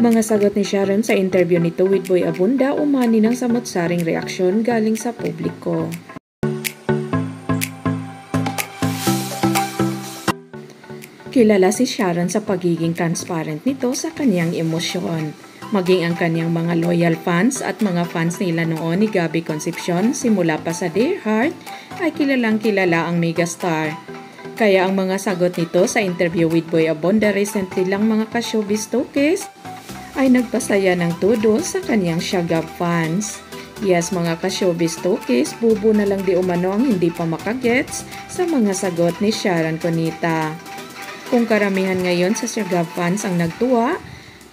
Mga sagot ni Sharon sa interview nito with Boy Abunda umani ng samot-saring reaksyon galing sa publiko. Kilala si Sharon sa pagiging transparent nito sa kanyang emosyon. Maging ang kanyang mga loyal fans at mga fans nila noon ni Gabby Concepcion simula pa sa Dear Heart ay kilalang kilala ang megastar. Kaya ang mga sagot nito sa interview with Boy Abunda recently lang mga ka-showbiz talkies ay nagpasaya ng todo sa kanyang Shagab fans. Yes mga ka-showbiz talkies, bubo na lang di umano ang hindi pa makagets sa mga sagot ni Sharon Cunita. Kung karamihan ngayon sa Shagab fans ang nagtuwa,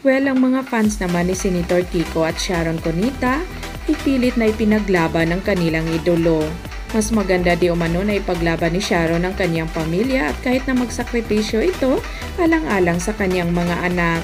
well ang mga fans naman ni Senator Kiko at Sharon Cunita ipilit na ipinaglaban ng kanilang idolo. Mas maganda di umano na ipaglaban ni Sharon ang kanyang pamilya at kahit na magsakripisyo ito alang-alang sa kanyang mga anak.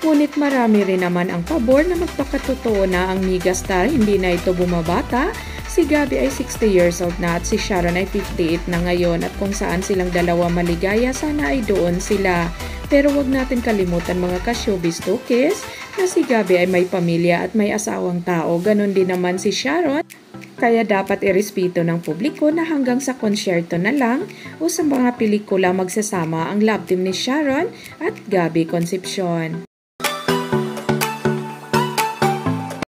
Ngunit marami rin naman ang pabor na magpakatotoo na ang megastar hindi na ito bumabata. Si Gabby ay 60 years old na at si Sharon ay 58 na ngayon at kung saan silang dalawa maligaya sana ay doon sila. Pero wag natin kalimutan mga ka-showbiz talkies na si Gabby ay may pamilya at may asawang tao. Ganon din naman si Sharon. Kaya dapat irespeto ng publiko na hanggang sa konsyerto na lang o sa mga pelikula magsasama ang love team ni Sharon at Gabby Concepcion.